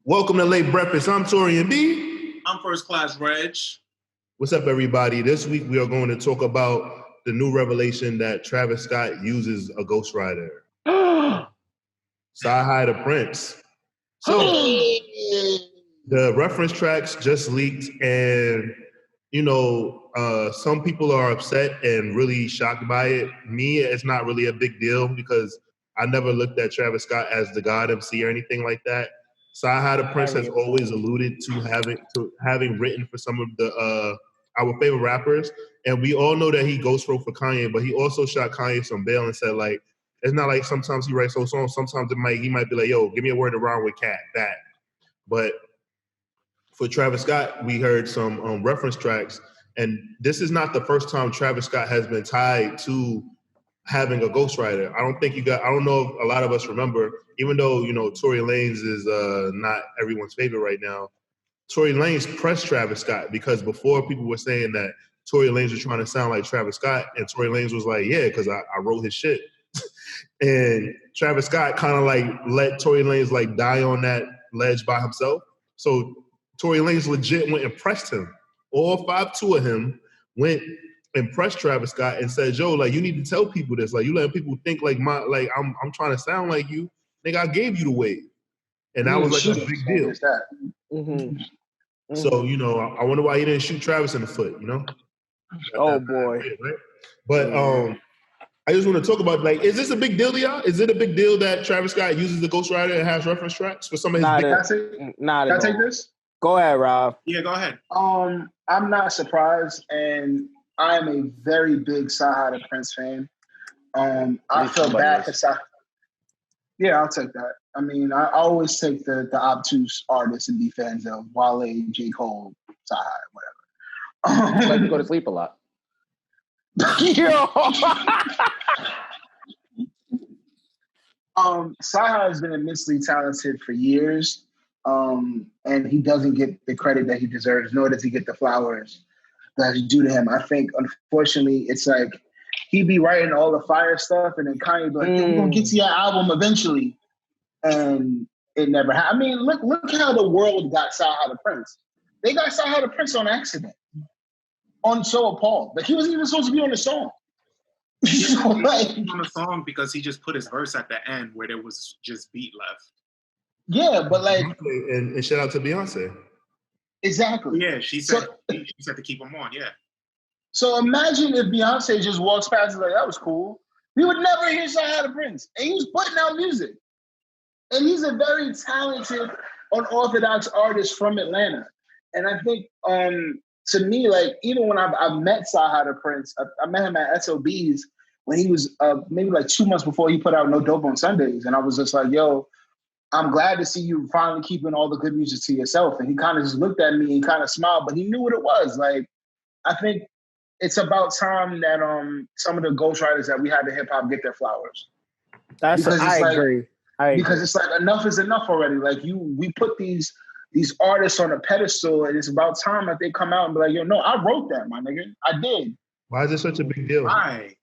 Welcome to Late Breakfast. I'm Taurian B. I'm First Class Regg. What's up, everybody? This week we are going to talk about the new revelation that Travis Scott uses a ghostwriter. CyHi The Prynce. So the reference tracks just leaked, and some people are upset and really shocked by it. Me, it's not really a big deal because I never looked at Travis Scott as the God MC or anything like that. CyHi The Prynce has always alluded to having written for some of the our favorite rappers, and we all know that he ghost wrote for Kanye, but he also shot Kanye some bail and said, like, it's not like sometimes he writes those songs. Sometimes he might be like, yo, give me a word around with cat, that. But for Travis Scott, we heard some reference tracks, and this is not the first time Travis Scott has been tied to having a ghostwriter. I don't know if a lot of us remember, even though, Tory Lanez is not everyone's favorite right now. Tory Lanez pressed Travis Scott because before people were saying that Tory Lanez was trying to sound like Travis Scott, and Tory Lanez was like, yeah, because I wrote his shit. And Travis Scott kind of like let Tory Lanez like die on that ledge by himself. So Tory Lanez legit went and pressed him. All 5'2" of him went and pressed Travis Scott and said, yo, like, you need to tell people this. Like, you letting people think like I'm trying to sound like you. Nigga, I gave you the wave. And that was like a big deal. So, I wonder why he didn't shoot Travis in the foot, Oh, boy. Right? But I just want to talk about, like, is this a big deal to y'all? Is it a big deal that Travis Scott uses the ghostwriter and has reference tracks for some of his Can I take this? Go ahead, Rob. Yeah, go ahead. I'm not surprised, and I'm a very big CyHi The Prynce fan. I feel bad for CyHi. Yeah, I'll take that. I mean, I always take the obtuse artists and be fans of Wale, J. Cole, CyHi, whatever. Like to go to sleep a lot. Yo! CyHi has been immensely talented for years, and he doesn't get the credit that he deserves, nor does he get the flowers that is due to him. I think, unfortunately, it's like he be writing all the fire stuff, and then Kanye be like, we're going to get to your album eventually. And it never happened. I mean, look how the world got CyHi The Prynce. They got CyHi The Prynce on accident. On So Appalled. Like, he wasn't even supposed to be on the song. He was on the song because he just put his verse at the end where there was just beat left. Yeah, but like... And shout out to Beyonce. Exactly. Yeah, she said to keep him on, yeah. So imagine if Beyonce just walks past and like, that was cool. We would never hear CyHi The Prynce. And he was putting out music. And he's a very talented, unorthodox artist from Atlanta. And I think, to me, like, even when I met CyHi The Prynce, I met him at SOBs when he was maybe like 2 months before he put out No Dope on Sundays. And I was just like, yo, I'm glad to see you finally keeping all the good music to yourself. And he kind of just looked at me and kind of smiled, but he knew what it was. Like, I think it's about time that some of the ghostwriters that we have in hip-hop get their flowers. I agree. Because it's like, enough is enough already. Like, we put these artists on a pedestal, and it's about time that they come out and be like, yo, no, I wrote that, my nigga. I did. Why is it such a big deal? Why?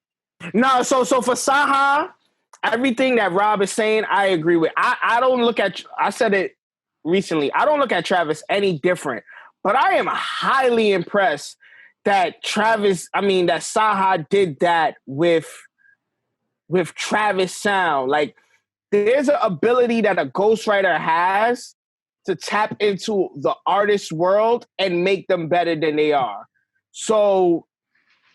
No, so for CyHi, everything that Rob is saying, I agree with. I don't look at, I said it recently, I don't look at Travis any different, but I am highly impressed that CyHi did that with Travis sound. Like, there's an ability that a ghostwriter has to tap into the artist's world and make them better than they are. So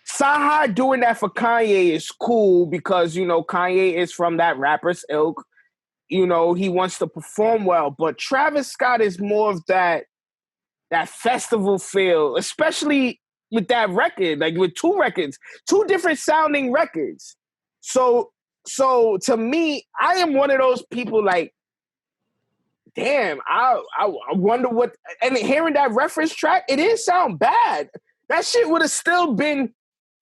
CyHi doing that for Kanye is cool because, Kanye is from that rapper's ilk. He wants to perform well. But Travis Scott is more of that festival feel, especially with that record, like with two different sounding records. So to me, I am one of those people like, damn, I wonder what, and hearing that reference track, it didn't sound bad. That shit would have still been,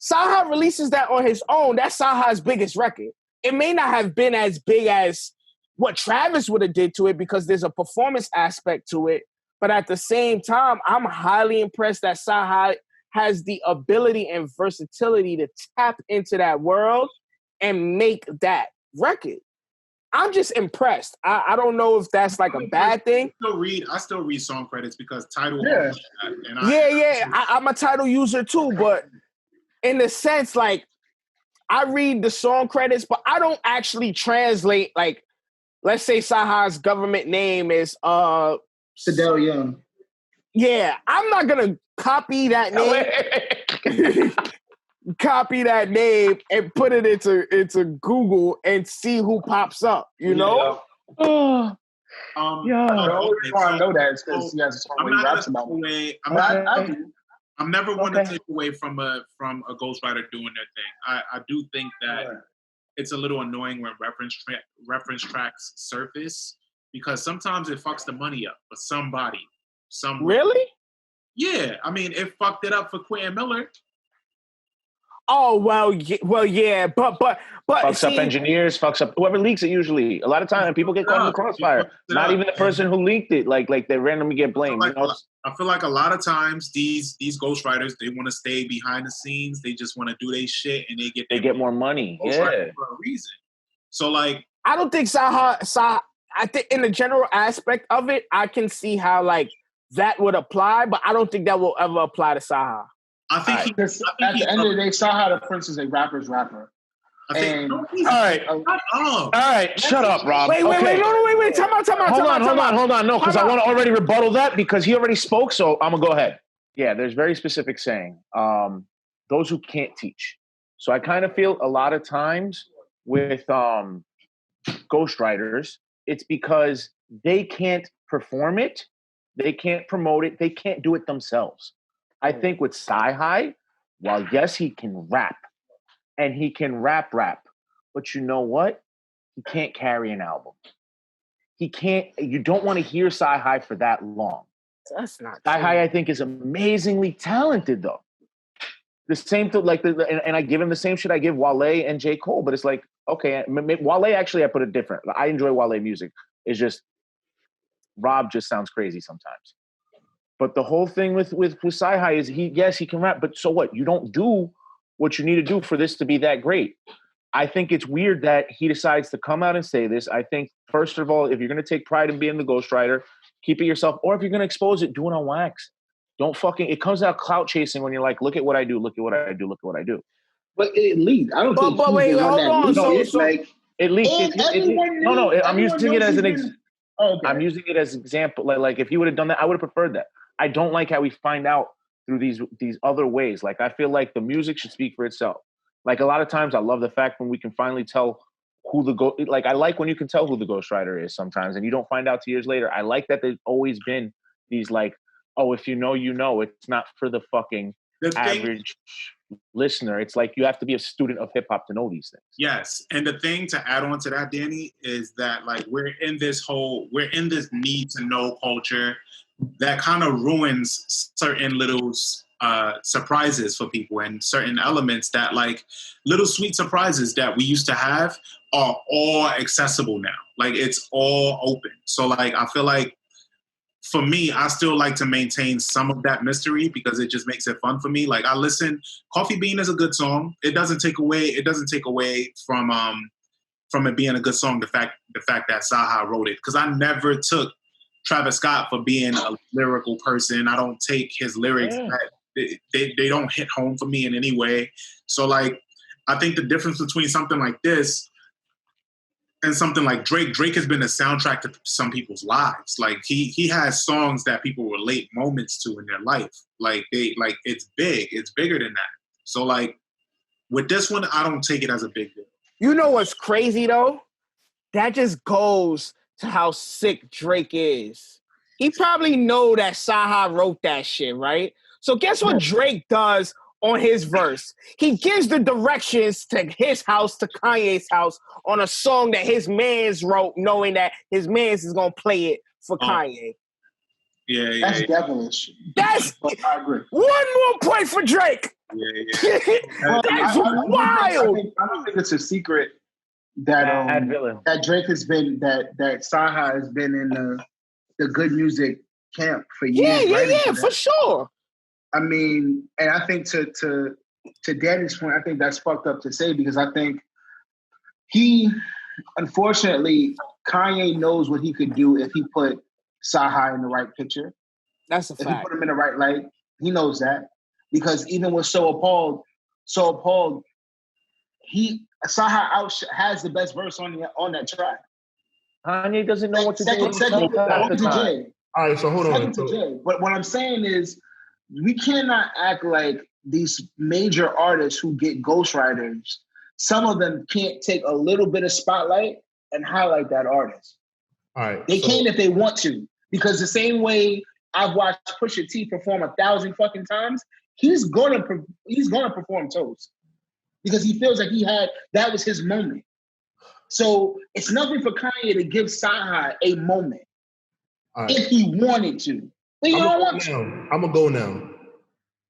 CyHi releases that on his own. That's CyHi's biggest record. It may not have been as big as what Travis would have did to it because there's a performance aspect to it. But at the same time, I'm highly impressed that CyHi has the ability and versatility to tap into that world and make that record. I'm just impressed. I don't know if that's like a bad thing. I still read song credits because Tidal. Yeah. I'm a Tidal user too, but in the sense, like, I read the song credits, but I don't actually translate. Like, let's say CyHi's government name is Fidel Young. Yeah, I'm not gonna copy that name. Copy that name and put it into Google and see who pops up. You know? The only reason why I know that is because he has a song where he raps about it. I'm never one to take away from a ghostwriter doing their thing. I do think that it's a little annoying when reference tracks surface because sometimes it fucks the money up for somebody. Really? Yeah, I mean, it fucked it up for Quentin Miller. Oh well, yeah, but fucks up engineers, fucks up whoever leaks it. Usually, a lot of time people get caught in the crossfire. Not even the person who leaked it, like they randomly get blamed. I feel like a lot of times these ghostwriters, they want to stay behind the scenes. They just want to do their shit, and they get more money. Yeah, for a reason. So like, I don't think CyHi. I think in the general aspect of it, I can see how like that would apply, but I don't think that will ever apply to CyHi. I think at the end of the day, CyHi The Prynce is a rapper's rapper. I think, all right, shut up, Rob. Wait, time out. Hold on. No, because I want to already rebuttal that because he already spoke, so I'm gonna go ahead. Yeah, there's very specific saying. Those who can't teach. So I kind of feel a lot of times with ghostwriters, it's because they can't perform it, they can't promote it, they can't do it themselves. I think with CyHi, while yes, he can rap and he can rap, but you know what? He can't carry an album. He can't. You don't want to hear CyHi for that long. That's not CyHi, I think, is amazingly talented, though. The same thing, like, and I give him the same shit I give Wale and J. Cole, but it's like, okay, Wale, actually, I put it different. I enjoy Wale music. It's just, Rob just sounds crazy sometimes. But the whole thing with CyHi is he can rap, but so what? You don't do what you need to do for this to be that great. I think it's weird that he decides to come out and say this. I think, first of all, if you're going to take pride in being the ghostwriter, keep it yourself. Or if you're going to expose it, do it on wax. Don't it comes out clout chasing when you're like, look at what I do, look at what I do, look at what I do. But it leaked. I don't think but wait, hold on. It leaked. No, I'm using it as an example. Okay. I'm using it as an example. Like if he would have done that, I would have preferred that. I don't like how we find out through these other ways. Like I feel like the music should speak for itself. Like a lot of times I love the fact when we can finally tell who like I like when you can tell who the ghostwriter is sometimes and you don't find out 2 years later. I like that there's always been these like, oh, if you know, you know. It's not for the fucking average listener. It's like you have to be a student of hip hop to know these things. Yes. And the thing to add on to that, Danny, is that like we're in this need to know culture that kind of ruins certain little surprises for people and certain elements that like little sweet surprises that we used to have are all accessible now. Like it's all open. So like I feel like for me, I still like to maintain some of that mystery because it just makes it fun for me. Like I listen, Coffee Bean is a good song. It doesn't take away from it being a good song. The fact that CyHi wrote it, because I never took Travis Scott for being a lyrical person. I don't take his lyrics. They don't hit home for me in any way. So like, I think the difference between something like this and something like Drake has been a soundtrack to some people's lives. Like he has songs that people relate moments to in their life. Like it's big. It's bigger than that. So like with this one, I don't take it as a big deal. You know what's crazy though? That just goes to how sick Drake is. He probably know that CyHi wrote that shit, right? So guess what Drake does on his verse? He gives the directions to his house, to Kanye's house, on a song that his mans wrote, knowing that his mans is gonna play it for Kanye. Yeah. That's devilish. That's I agree. One more point for Drake. Yeah. That's wild. I don't think it's a secret that Drake has been that CyHi has been in the good music camp for years. Yeah, for sure. I mean, and I think to Danny's point, I think that's fucked up to say because I think he Unfortunately, Kanye knows what he could do if he put CyHi in the right picture. That's a If he fact. put him in the right light, he knows that. Because even with So Appalled, CyHi has the best verse on that track. Kanye doesn't know what to do. Second to Jay. All right, so hold on. Second to Jay. But what I'm saying is, we cannot act like these major artists who get ghostwriters, some of them can't take a little bit of spotlight and highlight that artist. All right. They can if they want to. Because the same way I've watched Pusha T perform 1,000 fucking times, he's gonna perform Toast. Because he feels like that was his moment. So it's nothing for Kanye to give CyHi a moment. Right. If he wanted to. But he don't want to. I'm gonna go now.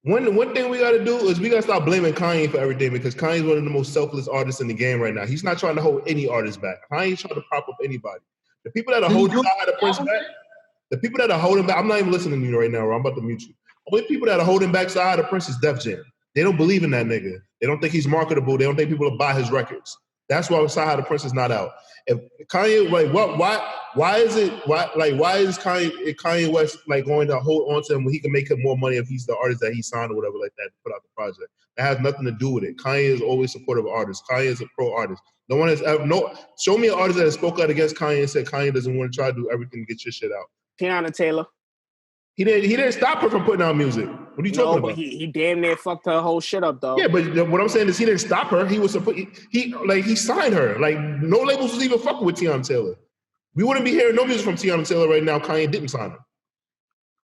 One thing we gotta do is we gotta stop blaming Kanye for everything, because Kanye's one of the most selfless artists in the game right now. He's not trying to hold any artist back. Kanye trying to prop up anybody. The people that are holding CyHi The Prynce back, I'm not even listening to you right now, or I'm about to mute you. The only people that are holding back CyHi The Prynce is Def Jam. They don't believe in that nigga. They don't think he's marketable. They don't think people will buy his records. That's why CyHi The Prynce is not out. If Kanye, why is Kanye West like going to hold on to him when he can make him more money if he's the artist that he signed or whatever like that to put out the project? That has nothing to do with it. Kanye is always supportive of artists. Kanye is a pro artist. No one has ever show me an artist that has spoke out against Kanye and said Kanye doesn't want to try to do everything to get your shit out. Tiana Taylor. He didn't stop her from putting out music. What are you talking about? But he damn near fucked her whole shit up though. Yeah, but what I'm saying is he didn't stop her. He was he signed her. Like no labels was even fucking with Tiana Taylor. We wouldn't be hearing no music from Tiana Taylor right now. Kanye didn't sign her.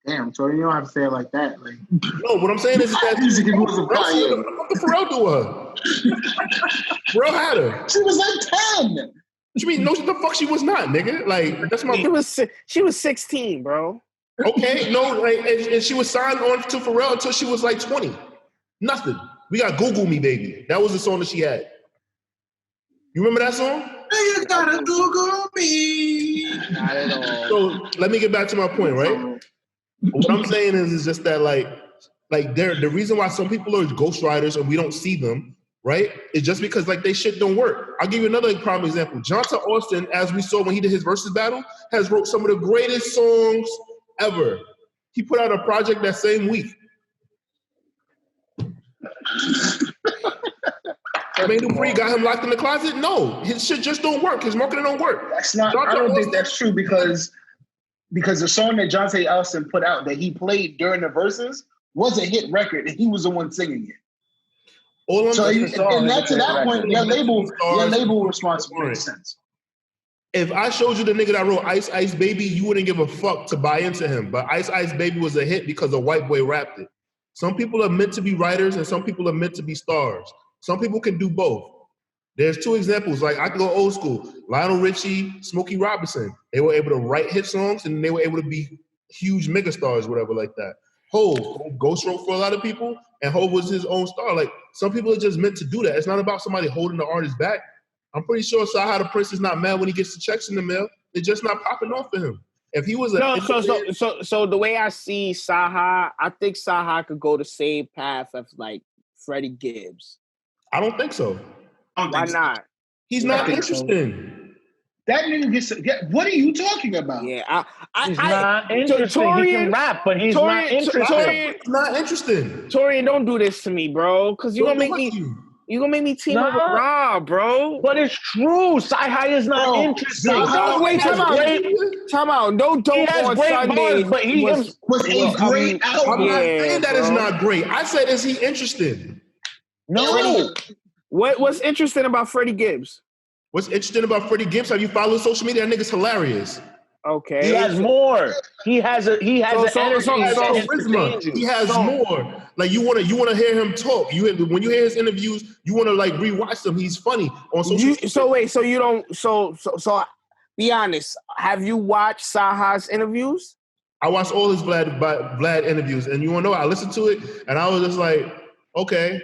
Damn, so you don't have to say it like that. Like, no, what I'm saying is that music was What the Pharrell do with her? Pharrell had her. She was like 10. What you mean? No, the fuck she was not, nigga. Like that's my. She was 16, bro. Okay, no, like, and she was signed on to Pharrell until she was like 20. Nothing. We got Google Me, Baby. That was the song that she had. You remember that song? You gotta Google me. Not at all. So let me get back to my point, right? What I'm saying is just that like the reason why some people are ghostwriters and we don't see them, right? Is just because like they shit don't work. I'll give you another prime example. Jonta Austin, as we saw when he did his versus battle, has wrote some of the greatest songs ever. He put out a project that same week. Made him free, got him locked in the closet? No, his shit just don't work. His marketing don't work. That's not. I don't think that's true because the song that Jonta Austin put out that he played during the verses was a hit record, and he was the one singing it. And to that point, your label responsible makes sense. If I showed you the nigga that wrote Ice Ice Baby, you wouldn't give a fuck to buy into him. But Ice Ice Baby was a hit because a white boy rapped it. Some people are meant to be writers and some people are meant to be stars. Some people can do both. There's two examples. Like I can go old school. Lionel Richie, Smokey Robinson. They were able to write hit songs and they were able to be huge megastars, whatever like that. Hov ghost wrote for a lot of people and Hov was his own star. Like some people are just meant to do that. It's not about somebody holding the artist back. I'm pretty sure CyHi The Prynce is not mad when he gets the checks in the mail. They're just not popping off for him. If he was so the way I see CyHi, I think CyHi could go the same path as like Freddie Gibbs. I don't think so. Why not? He's not interesting. That nigga gets. What are you talking about? Yeah, he's not interesting. He can rap, but he's not interesting. Not interesting. Taurian, don't do this to me, bro. Because you're gonna make me. You're gonna make me team up with Rob, bro. But it's true. CyHi is not interesting. Wait, time out. Don't he has on great Sunday. bars, but he was a great album. I'm not saying that it's not great. I said, is he interested? No. What's interesting about Freddie Gibbs? What's interesting about Freddie Gibbs? Have you followed social media? That nigga's hilarious. Okay. He has more. He has energy. Charisma. He has more. Like you wanna hear him talk. When you hear his interviews, you wanna like rewatch them. He's funny on social media. So be honest. Have you watched CyHi's interviews? I watched all his Vlad interviews, and you wanna know, I listened to it, and I was just like, okay.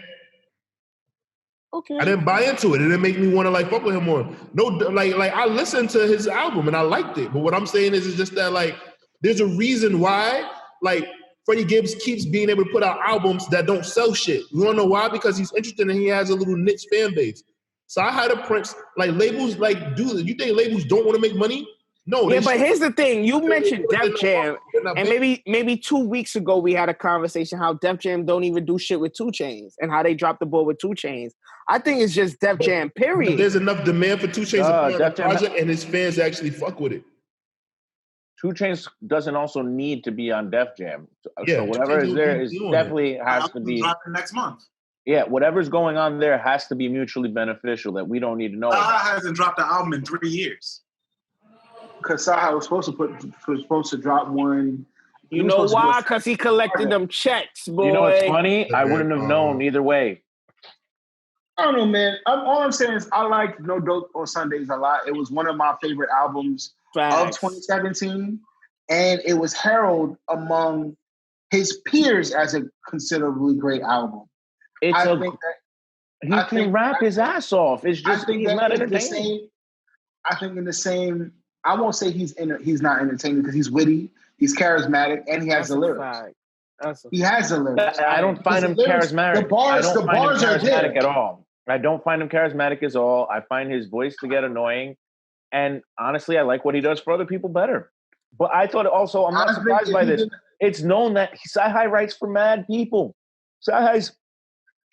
I didn't buy into it. It didn't make me want to like fuck with him more. No, like I listened to his album and I liked it. But what I'm saying is just that like there's a reason why like Freddie Gibbs keeps being able to put out albums that don't sell shit. You wanna know why? Because he's interested and he has a little niche fan base. CyHi The Prynce, like labels, like dude, you think labels don't want to make money? No. Yeah, but here's the thing. You mentioned They're Def not- Jam, they're not and big. maybe 2 weeks ago we had a conversation how Def Jam don't even do shit with 2 Chainz and how they dropped the ball with 2 Chainz. I think it's just Def Jam, But period. there's enough demand for 2 Chainz to put on the Def Jam- project, and his fans actually fuck with it. 2 Chainz doesn't also need to be on Def Jam. Yeah, So whatever 2 Chainz is there will is be doing definitely has to Album be. dropping next month. Yeah, whatever's going on there has to be mutually beneficial that we don't need to know CyHi about. hasn't dropped an album in 3 years. Because CyHi was supposed to drop one. You know why? Because he collected them checks, boy. You know what's funny? I Okay, wouldn't have known either way. I don't know, man. All I'm saying is I liked No Dope on Sundays a lot. It was one of my favorite albums Facts. of 2017, and it was heralded among his peers as a considerably great album. He I can think- rap his ass off. It's I just think he's that not it's the entertaining. same. I think in the same. I won't say he's not entertaining because he's witty, he's charismatic, and he has That's the a lyrics. fact. That's a He has the lyrics. I don't find him His lyrics- charismatic. The bars, I don't the find him bars are charismatic there. at all. I don't find him charismatic at all. I find his voice to get annoying. And honestly, I like what he does for other people better. But I thought also, I'm not I think surprised if by he this. didn't- It's known that CyHi writes for mad people.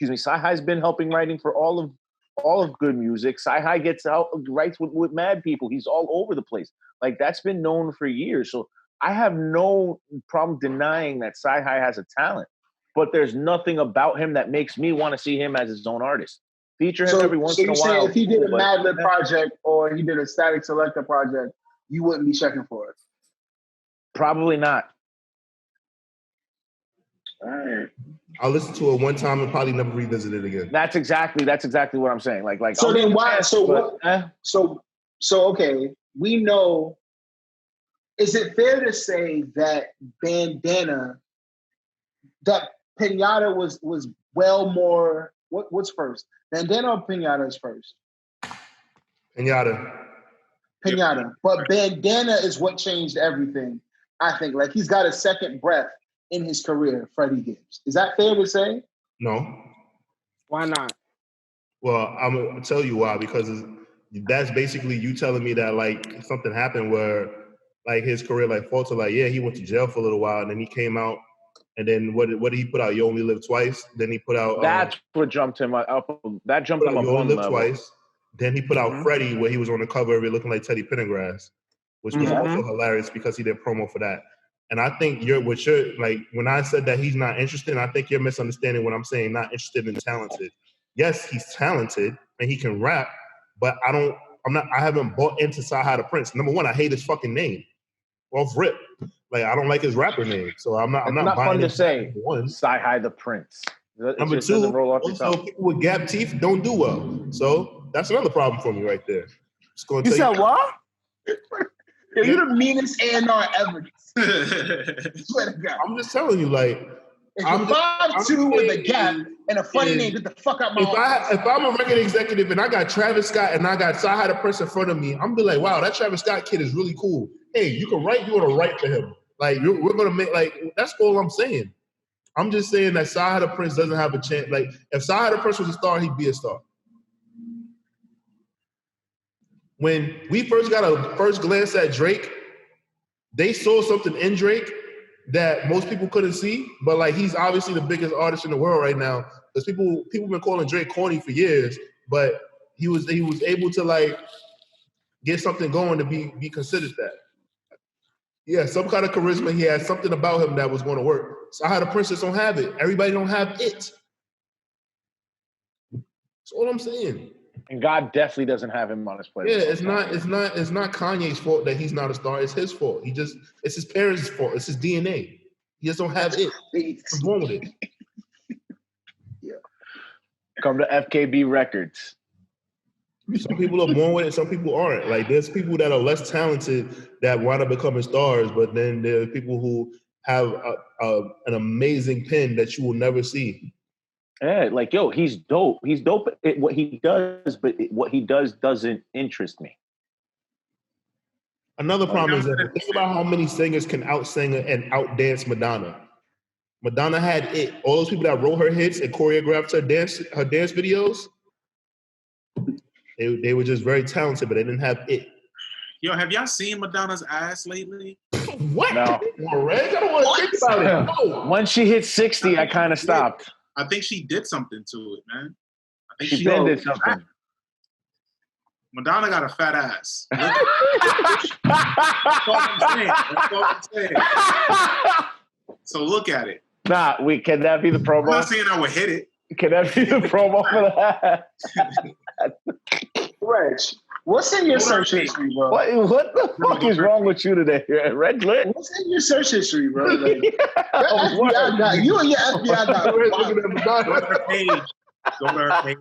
CyHi's been helping writing for all of good music. CyHi writes with mad people. He's all over the place. Like that's been known for years. So I have no problem denying that CyHi has a talent, but there's nothing about him that makes me want to see him as his own artist. Feature him every once in a you're saying while. if he did a cool, but- Mad Lib project or he did a Static Selector project, you wouldn't be checking for it. Probably not. All right. I'll listen to it one time and probably never revisit it again. That's exactly what I'm saying. Like So I'll then give it a why? chance, So but, what? So okay. We know. Is it fair to say that Bandana, that Pinata was well more? What's first? Bandana or Pinata is first? Pinata. Pinata. But Bandana is what changed everything. I think like he's got a second breath in his career, Freddie Gibbs. Is that fair to say? No. Why not? Well, I'm gonna tell you why, because that's basically you telling me that like something happened where like his career like faltered. Like yeah, he went to jail for a little while and then he came out, and then what did he put out? You Only Live Twice. Then he put out that's what jumped him up. That jumped him up You Only one Live level. Twice. Then he put out Freddie, where he was on the cover of it looking like Teddy Pendergrass, which was also hilarious because he did promo for that. And I think you're like when I said that he's not interested, I think you're misunderstanding what I'm saying. Not interested in talented. Yes, he's talented and he can rap, but I haven't bought into CyHi The Prynce. Number one, I hate his fucking name. Off rip. Like I don't like his rapper name. So I'm not It's not buying fun to into say. one. CyHi The Prynce. It Number just two, doesn't roll off your also tongue. people with gap teeth don't do well. So that's another problem for me right there. Just gonna You tell said what? Yo, you're the meanest A&R ever. Swear to God. I'm just telling you, like, If I'm you're just- 5'2" with a saying gap and a funny is- name, get the fuck out my if I'm a record executive and I got Travis Scott and I got CyHi The Prynce in front of me, I'm be like, wow, that Travis Scott kid is really cool. Hey, you can write, you want to write for him. Like, we're gonna make like that's all I'm saying. I'm just saying that CyHi The Prynce doesn't have a chance. Like, if CyHi The Prynce was a star, he'd be a star. When we first got a first glance at Drake, they saw something in Drake that most people couldn't see, but like he's obviously the biggest artist in the world right now. Because people been calling Drake corny for years, but he was able to like get something going to be considered that. Yeah, some kind of charisma. He had something about him that was going to work. CyHi The Prynce don't have it. Everybody don't have it. That's all I'm saying. And God definitely doesn't have him on his playlist. Yeah, it's not Kanye's fault that he's not a star. It's his fault. It's his parents' fault. It's his DNA. He just don't have it. He's born with it. Come to FKB Records. Some people are born with it. Some people aren't. Like there's people that are less talented that wind up becoming stars, but then there are people who have an amazing pen that you will never see. Yeah, like yo, he's dope. He's dope at what he does, but what he does doesn't interest me. Another problem is that think about how many singers can out-sing and out-dance Madonna. Madonna had it. All those people that wrote her hits and choreographed her dance videos, They were just very talented, but they didn't have it. Yo, have y'all seen Madonna's ass lately? What? No. Regg? I don't want to think about it. No. Once she hit 60, I kind of stopped. I think she did something to it, man. I think She did something. Madonna got a fat ass. That's what I'm saying. So look at it. Nah, can that be the promo? I'm not saying I would hit it. Can that be the promo for that? Reg, what's in your search history, bro? What the fuck is wrong with you today, Red Lit? What's in your search history, bro? Like, FBI guy, you and your FBI guy. Go to her page. Go to her page.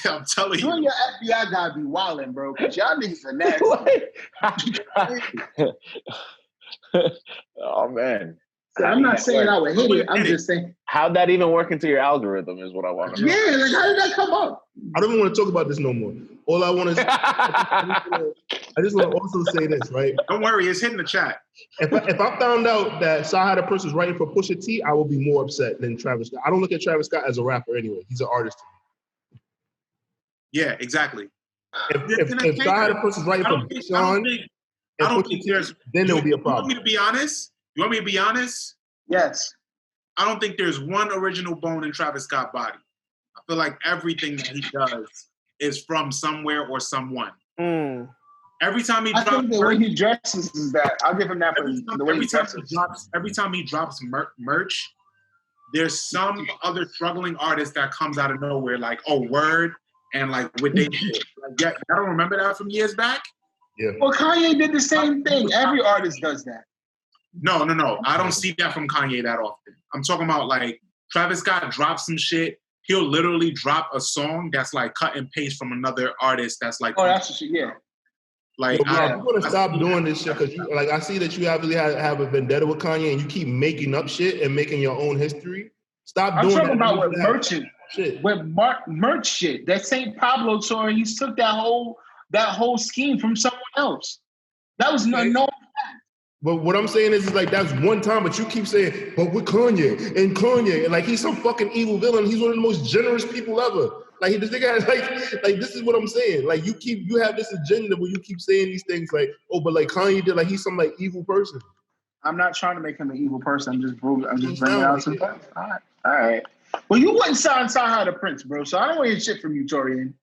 I'm telling you. You and your FBI guy be wilding, bro, because y'all niggas are nasty. Oh, man. So I'm not saying I would hit it. I'm just saying. How'd that even work into your algorithm is what I want to know. Yeah, like how did that come up? I don't even want to talk about this no more. All I want to I just want to also say this, right? Don't worry, it's hitting the chat. If I found out that CyHi The Prynce was writing for Pusha T, I would be more upset than Travis Scott. I don't look at Travis Scott as a rapper anyway. He's an artist to me. Yeah, exactly. If CyHi The Prynce is writing for Big Sean, I don't think there's. Then there will be a problem. You want me to be honest? You want me to be honest? Yes. I don't think there's one original bone in Travis Scott's body. I feel like everything that he does is from somewhere or someone. Every time he drops, I think the way he dresses is that. I'll give him that for the way he dresses. Every time he drops merch, there's some other struggling artist that comes out of nowhere, like, oh, word, and like what they did. Like, yeah, I don't remember that from years back. Yeah. Well, Kanye did the same thing. Every artist does that. No. I don't see that from Kanye that often. I'm talking about like Travis Scott drops some shit. He'll literally drop a song that's like cut and paste from another artist that's like. Oh, that's what yeah. Like, I'm going to stop doing this shit because like I see that you obviously have a vendetta with Kanye and you keep making up shit and making your own history. Stop doing that. I'm talking about with merchant shit. With merch shit. That St. Pablo tour, he took that whole scheme from someone else. That was no fact. But what I'm saying is like that's one time, but you keep saying, but with Kanye and like he's some fucking evil villain. He's one of the most generous people ever. Like this nigga has like this is what I'm saying. Like you have this agenda where you keep saying these things like, oh, but like Kanye did, like he's some like evil person. I'm not trying to make him an evil person. I'm just bringing out some facts. All right. Well, you wouldn't sign CyHi The Prynce, bro. So I don't want to hear shit from you, Taurian.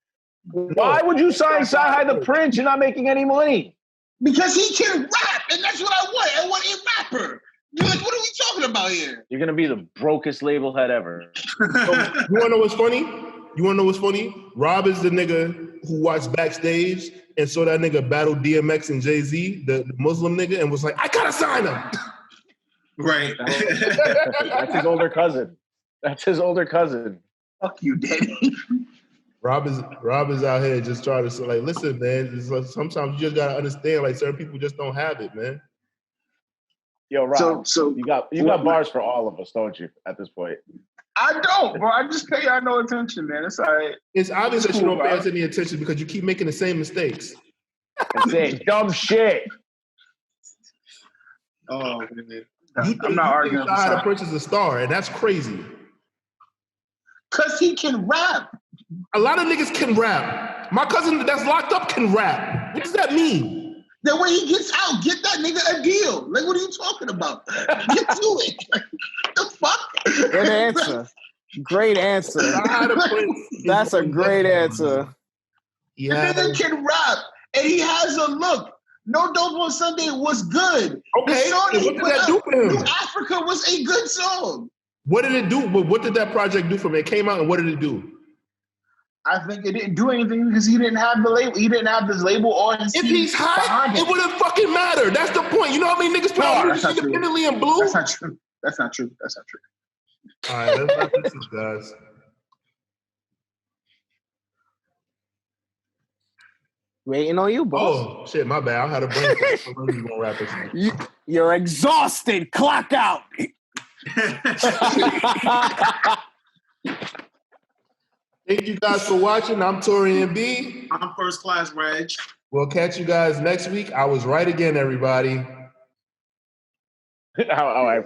Why would you sign CyHi The Prynce? You're not making any money. Because he can rap, and that's what I want. I want a rapper. Like, what are we talking about here? You're gonna be the brokest label head ever. So, you wanna know what's funny? Rob is the nigga who watched backstage and saw that nigga battle DMX and Jay-Z, the Muslim nigga, and was like, I gotta sign him. Right. That's his older cousin. Fuck you, Danny. Rob is out here just trying to say, like, listen, man, it's like, sometimes you just gotta understand, like, certain people just don't have it, man. Yo, Rob, so you got bars for all of us, don't you, at this point? I don't, bro. I just pay y'all no attention, man. It's all right. It's obvious that you don't pay us any attention because you keep making the same mistakes. And saying dumb shit. Oh, man. I'm not arguing. CyHi The Prynce is a star, and that's crazy. Because he can rap. A lot of niggas can rap. My cousin that's locked up can rap. What does that mean? That when he gets out, get that nigga a deal. Like, what are you talking about? Get to it. The fuck? Good answer. Great answer. That's a great answer. Yeah. The nigga can rap, and he has a look. No Dope on Sunday was good. Okay, the song what did that do for him? New Africa was a good song. What did it do? What did that project do for him? It came out, and what did it do? I think it didn't do anything because he didn't have the label. He didn't have this label or his If he's hot, it wouldn't fucking matter. That's the point. You know how many niggas put out music independently in blue? That's not true. All right, let's wrap this up, guys. Waiting on you, boss. Oh, shit, my bad. I had a brain. I'm gonna wrap this up. You're exhausted. Clock out. Thank you guys for watching. I'm Taurian B. I'm First Class Regg. We'll catch you guys next week. I was right again, everybody. I